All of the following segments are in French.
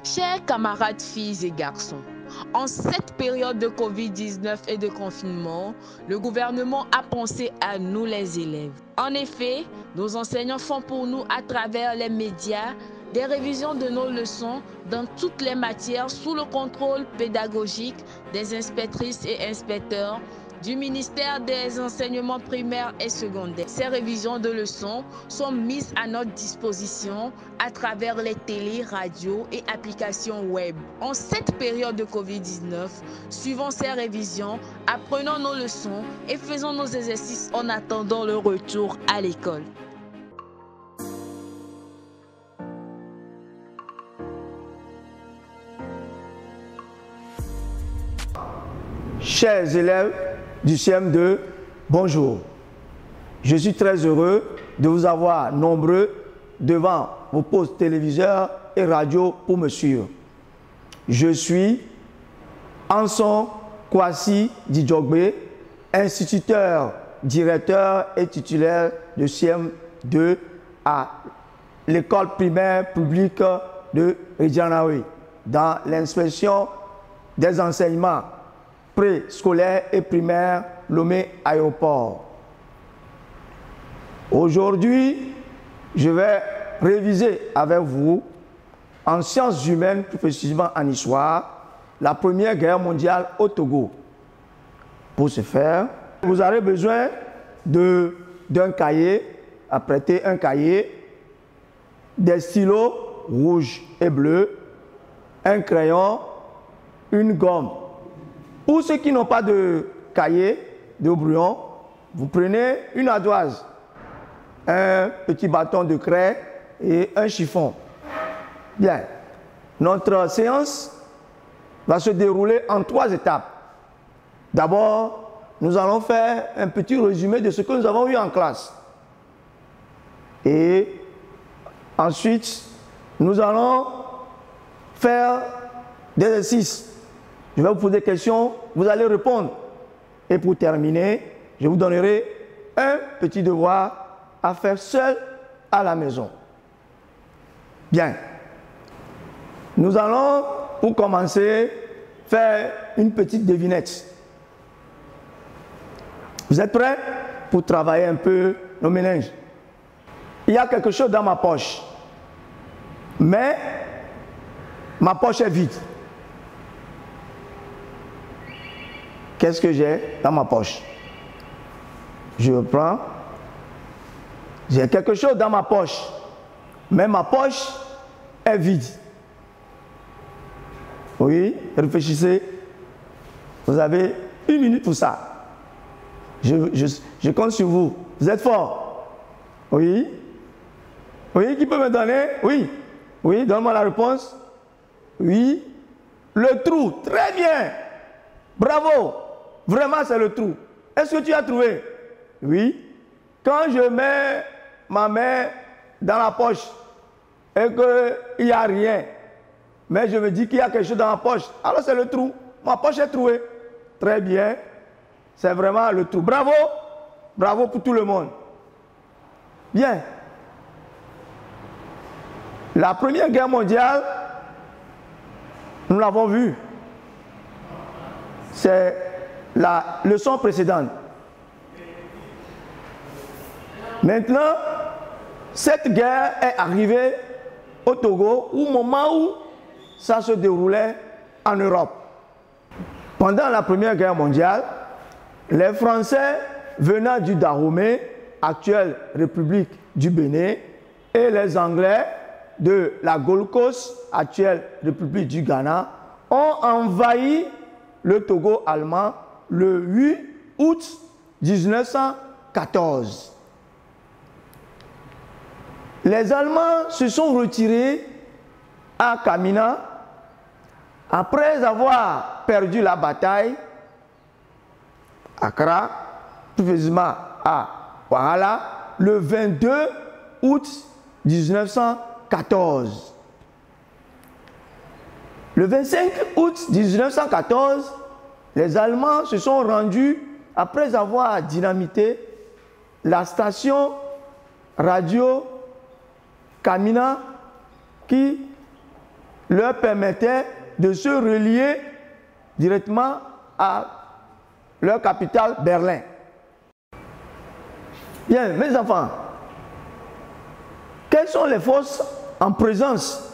Chers camarades filles et garçons, en cette période de Covid-19 et de confinement, le gouvernement a pensé à nous les élèves. En effet, nos enseignants font pour nous à travers les médias des révisions de nos leçons dans toutes les matières sous le contrôle pédagogique des inspectrices et inspecteurs du ministère des enseignements primaires et secondaires. Ces révisions de leçons sont mises à notre disposition à travers les télés, radios et applications web. En cette période de Covid-19, suivons ces révisions, apprenons nos leçons et faisons nos exercices en attendant le retour à l'école. Chers élèves du CM2, bonjour. Je suis très heureux de vous avoir nombreux devant vos postes téléviseurs et radio pour me suivre. Je suis Anson Kwasi Djogbe, instituteur, directeur et titulaire de CM2 à l'école primaire publique de Ridjanaoui dans l'inspection des enseignements préscolaires et primaires Lomé Aéroport. Aujourd'hui, je vais réviser avec vous en sciences humaines, plus précisément en histoire, la Première Guerre mondiale au Togo. Pour ce faire, vous aurez besoin d'un cahier, à prêter un cahier, des stylos rouges et bleus, un crayon, une gomme. Pour ceux qui n'ont pas de cahier, de brouillon, vous prenez une ardoise, un petit bâton de craie et un chiffon. Bien, notre séance va se dérouler en 3 étapes. D'abord, nous allons faire un petit résumé de ce que nous avons eu en classe. Et ensuite, nous allons faire des exercices. Je vais vous poser des questions, vous allez répondre. Et pour terminer, je vous donnerai un petit devoir à faire seul à la maison. Bien. Nous allons, pour commencer, faire une petite devinette. Vous êtes prêts pour travailler un peu nos méninges? Il y a quelque chose dans ma poche, mais ma poche est vide. Qu'est-ce que j'ai dans ma poche? Je prends. J'ai quelque chose dans ma poche, mais ma poche est vide. Oui, réfléchissez. Vous avez 1 minute pour ça. Je compte sur vous. Vous êtes fort? Oui? Oui, qui peut me donner? Oui. Oui, donne-moi la réponse. Oui. Le trou. Très bien. Bravo. Vraiment, c'est le trou. Est-ce que tu as trouvé? Oui. Quand je mets ma main dans la poche et qu'il n'y a rien, mais je me dis qu'il y a quelque chose dans ma poche, alors c'est le trou. Ma poche est trouée. Très bien. C'est vraiment le trou. Bravo. Bravo pour tout le monde. Bien. La Première Guerre mondiale, nous l'avons vu. C'est la leçon précédente. Maintenant, cette guerre est arrivée au Togo au moment où ça se déroulait en Europe. Pendant la Première Guerre mondiale, les Français venant du Dahomey, actuelle République du Bénin, et les Anglais de la Gold Coast, actuelle République du Ghana, ont envahi le Togo allemand le 8 août 1914. Les Allemands se sont retirés à Kamina après avoir perdu la bataille à Accra, plus précisément à Ouahala, le 22 août 1914. Le 25 août 1914, les Allemands se sont rendus après avoir dynamité la station radio Kamina qui leur permettait de se relier directement à leur capitale Berlin. Bien, mes enfants, quelles sont les forces en présence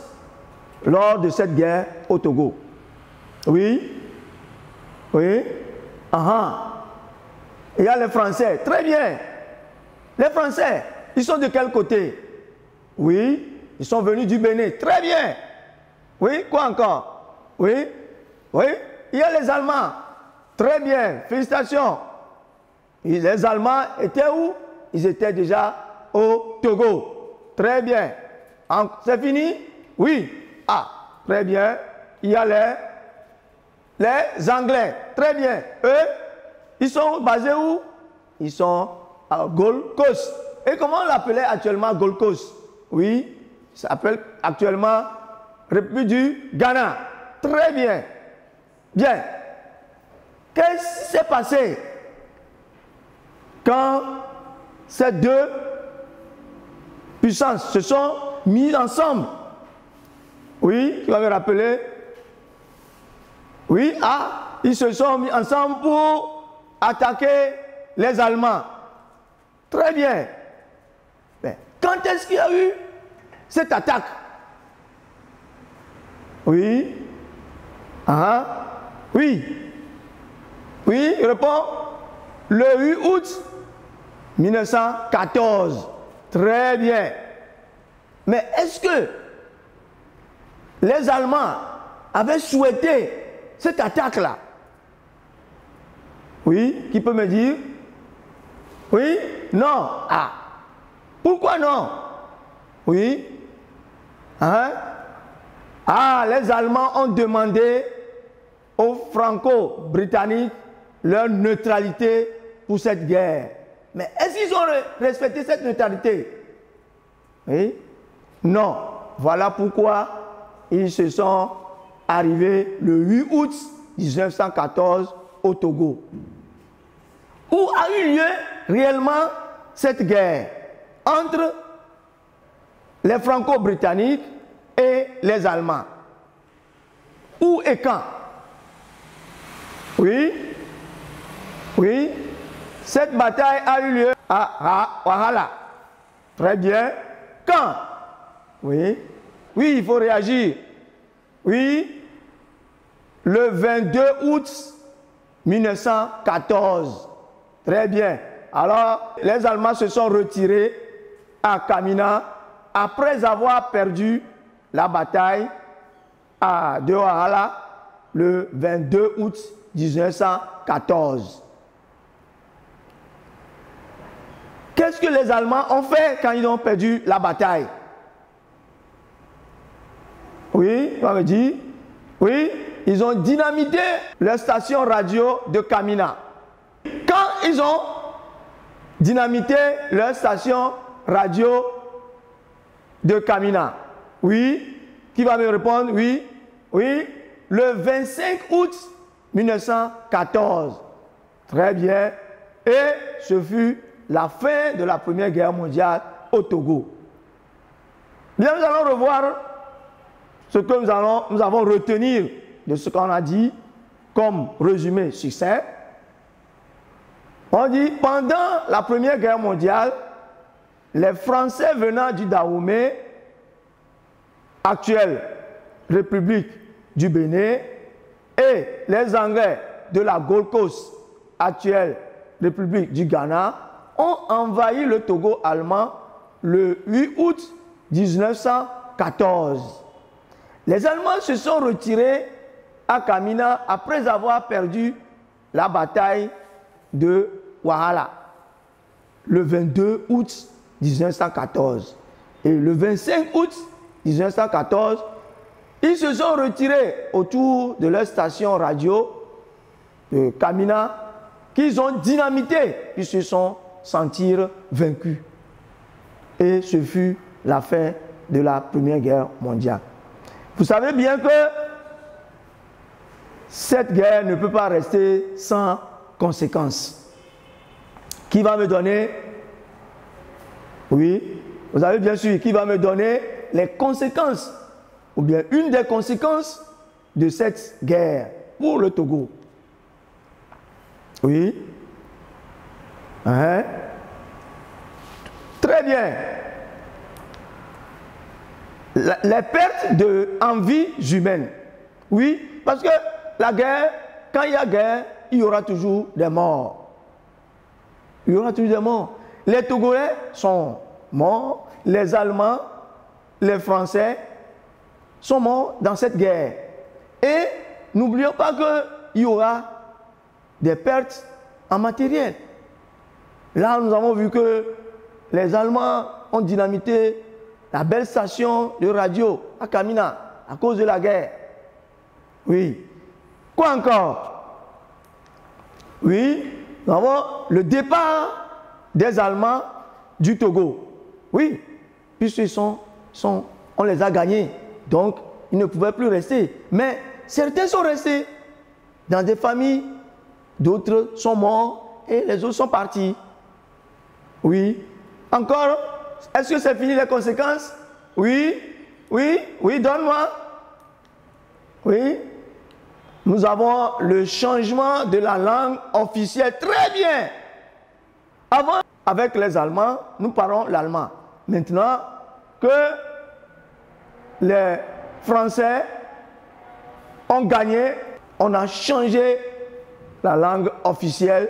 lors de cette guerre au Togo? Oui? Oui? Il y a les Français. Très bien. Les Français, ils sont de quel côté? Oui? Ils sont venus du Bénin. Très bien. Oui? Quoi encore? Oui? Oui? Il y a les Allemands. Très bien. Félicitations. Et les Allemands étaient où? Ils étaient déjà au Togo. Très bien. C'est fini? Oui. Ah, très bien. Il y a les Anglais. Très bien. Eux, ils sont basés où? Ils sont à Gold Coast. Et comment on l'appelait actuellement Gold Coast? Oui, ça s'appelle actuellement République du Ghana. Très bien. Bien. Qu'est-ce qui s'est passé quand ces deux puissances se sont mises ensemble? Oui, tu vas me rappeler? Oui, ils se sont mis ensemble pour attaquer les Allemands. Très bien. Mais quand est-ce qu'il y a eu cette attaque? Oui. Oui. Oui, il répond. Le 8 août 1914. Très bien. Mais est-ce que les Allemands avaient souhaité cette attaque-là? Oui, qui peut me dire? Oui? Non. Pourquoi non? Oui? Les Allemands ont demandé aux Franco-Britanniques leur neutralité pour cette guerre. Mais est-ce qu'ils ont respecté cette neutralité? Oui? Non. Voilà pourquoi ils se sont arrivés le 8 août 1914 au Togo. Où a eu lieu réellement cette guerre entre les Franco-Britanniques et les Allemands? Où et quand? Oui? Oui? Cette bataille a eu lieu à Wahala. Très bien. Quand? Oui? Oui, il faut réagir. Oui? Le 22 août 1914. Très bien. Alors, les Allemands se sont retirés à Kamina après avoir perdu la bataille de Wahala le 22 août 1914. Qu'est-ce que les Allemands ont fait quand ils ont perdu la bataille? Oui, on me dit. Oui, ils ont dynamité leur station radio de Kamina. Quand ils ont dynamité leur station radio de Kamina, oui, qui va me répondre? Oui, oui, le 25 août 1914. Très bien. Et ce fut la fin de la Première Guerre mondiale au Togo. Bien, nous allons revoir ce que nous avons retenir de ce qu'on a dit comme résumé succinct. On dit, pendant la Première Guerre mondiale, les Français venant du Dahomey, actuelle République du Bénin, et les Anglais de la Gold Coast, actuelle République du Ghana, ont envahi le Togo allemand le 8 août 1914. Les Allemands se sont retirés à Kamina après avoir perdu la bataille de Wahala le 22 août 1914. Et le 25 août 1914, ils se sont retirés autour de leur station radio de Kamina qu'ils ont dynamité. Ils se sont sentis vaincus. Et ce fut la fin de la Première Guerre mondiale. Vous savez bien que cette guerre ne peut pas rester sans conséquences. Qui va me donner? Oui, vous avez bien sûr, qui va me donner les conséquences ou bien une des conséquences de cette guerre pour le Togo. Oui. Hein? Très bien. Les pertes en vies humaines. Oui, parce que la guerre, quand il y a guerre, il y aura toujours des morts. Il y aura toujours des morts. Les Togolais sont morts, les Allemands, les Français sont morts dans cette guerre. Et n'oublions pas qu'il y aura des pertes en matériel. Là, nous avons vu que les Allemands ont dynamité la belle station de radio à Kamina à cause de la guerre. Oui. Quoi encore? Oui, nous avons le départ des Allemands du Togo. Oui, puisqu'ils on les a gagnés. Donc, ils ne pouvaient plus rester. Mais certains sont restés dans des familles, d'autres sont morts et les autres sont partis. Oui. Encore, est-ce que c'est fini les conséquences? Oui, oui, oui, donne-moi. Oui. Nous avons le changement de la langue officielle. Très bien. Avant, avec les Allemands, nous parlons l'allemand. Maintenant que les Français ont gagné, on a changé la langue officielle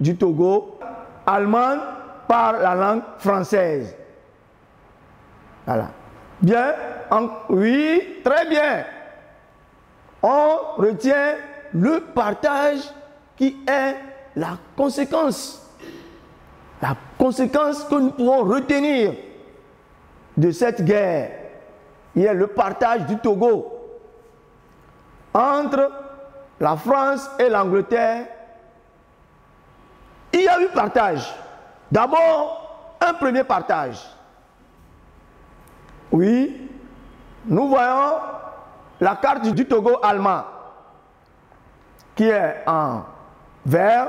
du Togo, allemande par la langue française. Voilà. Bien, oui, très bien. On retient le partage qui est la conséquence. La conséquence que nous pouvons retenir de cette guerre. Il y a le partage du Togo entre la France et l'Angleterre. Il y a eu partage. D'abord, un premier partage. Oui, nous voyons la carte du Togo allemand qui est en vert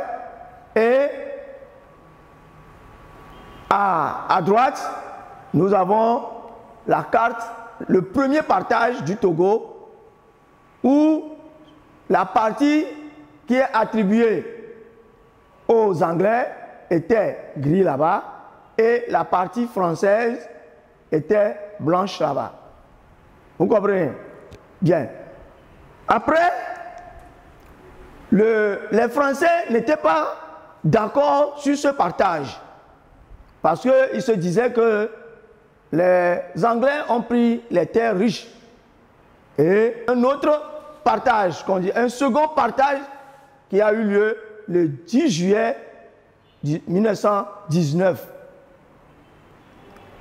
et à droite, nous avons la carte, le premier partage du Togo où la partie qui est attribuée aux Anglais était gris là-bas et la partie française était blanche là-bas. Vous comprenez? Bien. Après, les Français n'étaient pas d'accord sur ce partage parce qu'ils se disaient que les Anglais ont pris les terres riches. Et un autre partage, qu'on dit, un second partage qui a eu lieu le 10 juillet 1919.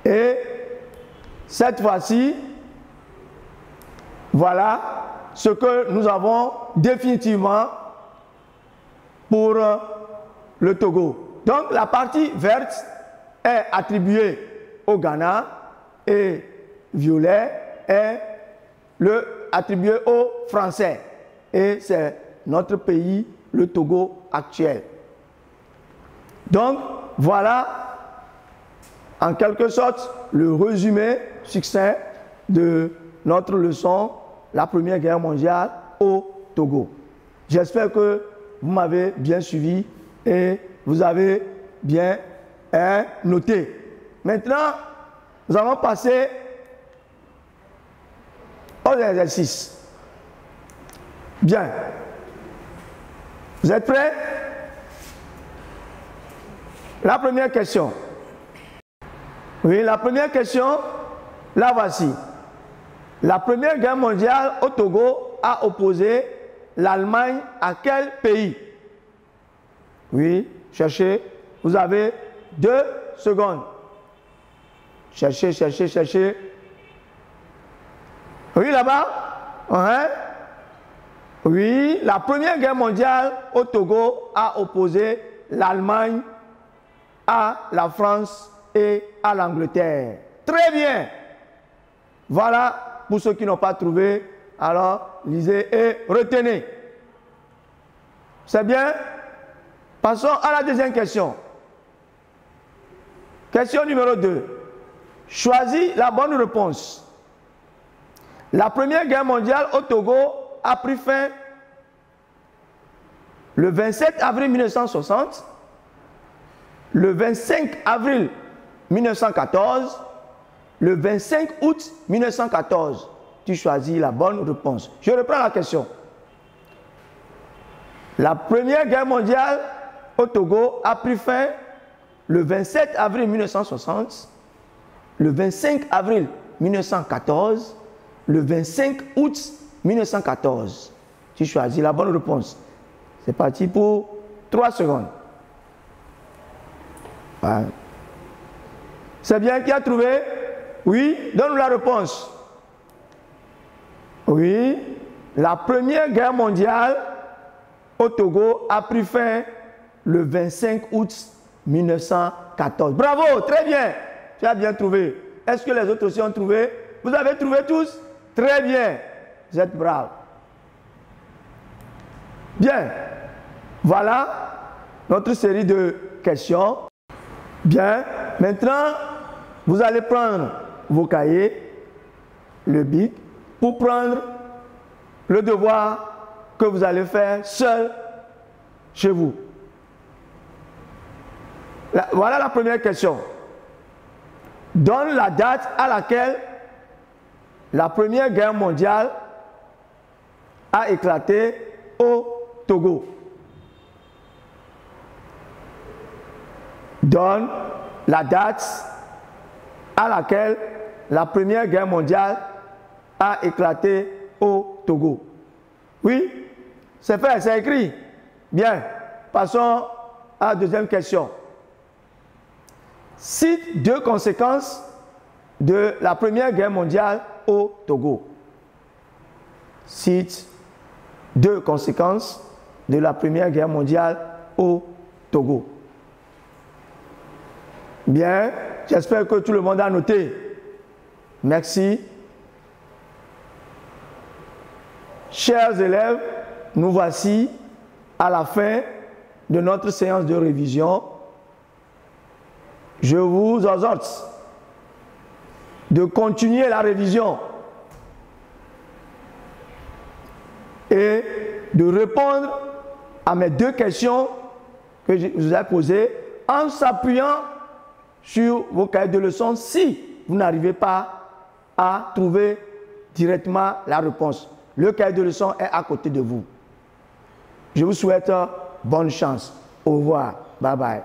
Et cette fois-ci, voilà ce que nous avons définitivement pour le Togo. Donc la partie verte est attribuée au Ghana et violet est attribué aux Français. Et c'est notre pays, le Togo actuel. Donc voilà en quelque sorte le résumé succinct de notre leçon, la Première Guerre mondiale au Togo. J'espère que vous m'avez bien suivi et vous avez bien noté. Maintenant, nous allons passer aux exercices. Bien. Vous êtes prêts? La première question. Oui, la première question, la voici. La Première Guerre mondiale au Togo a opposé l'Allemagne à quel pays? Oui, cherchez. Vous avez 2 secondes. Cherchez, cherchez, cherchez. Oui, là-bas. Ouais. Oui, la Première Guerre mondiale au Togo a opposé l'Allemagne à la France et à l'Angleterre. Très bien. Voilà. Pour ceux qui n'ont pas trouvé, alors lisez et retenez. C'est bien? Passons à la deuxième question. Question numéro 2. Choisis la bonne réponse. La Première Guerre mondiale au Togo a pris fin le 27 avril 1960, le 25 avril 1914, le 25 août 1914. Tu choisis la bonne réponse. Je reprends la question. La Première Guerre mondiale au Togo a pris fin le 27 avril 1960, le 25 avril 1914, le 25 août 1914. Tu choisis la bonne réponse. C'est parti pour 3 secondes. Voilà. C'est bien, qui a trouvé? Oui, donne-nous la réponse. Oui, la Première Guerre mondiale au Togo a pris fin le 25 août 1914. Bravo, très bien. Tu as bien trouvé. Est-ce que les autres aussi ont trouvé? Vous avez trouvé tous? Très bien. Vous êtes braves. Bien. Voilà notre série de questions. Bien. Maintenant, vous allez prendre vos cahiers, le bic, pour prendre le devoir que vous allez faire seul chez vous. Voilà la première question. Donne la date à laquelle la Première Guerre mondiale a éclaté au Togo. Donne la date à laquelle la Première Guerre mondiale a éclaté au Togo. Oui, c'est fait, c'est écrit. Bien, passons à la deuxième question. Cite 2 conséquences de la Première Guerre mondiale au Togo. Cite 2 conséquences de la Première Guerre mondiale au Togo. Bien, j'espère que tout le monde a noté. Merci. Chers élèves, nous voici à la fin de notre séance de révision. Je vous exhorte de continuer la révision et de répondre à mes 2 questions que je vous ai posées en s'appuyant sur vos cahiers de leçons si vous n'arrivez pas à trouver directement la réponse. Le cahier de leçons est à côté de vous. Je vous souhaite bonne chance. Au revoir. Bye bye.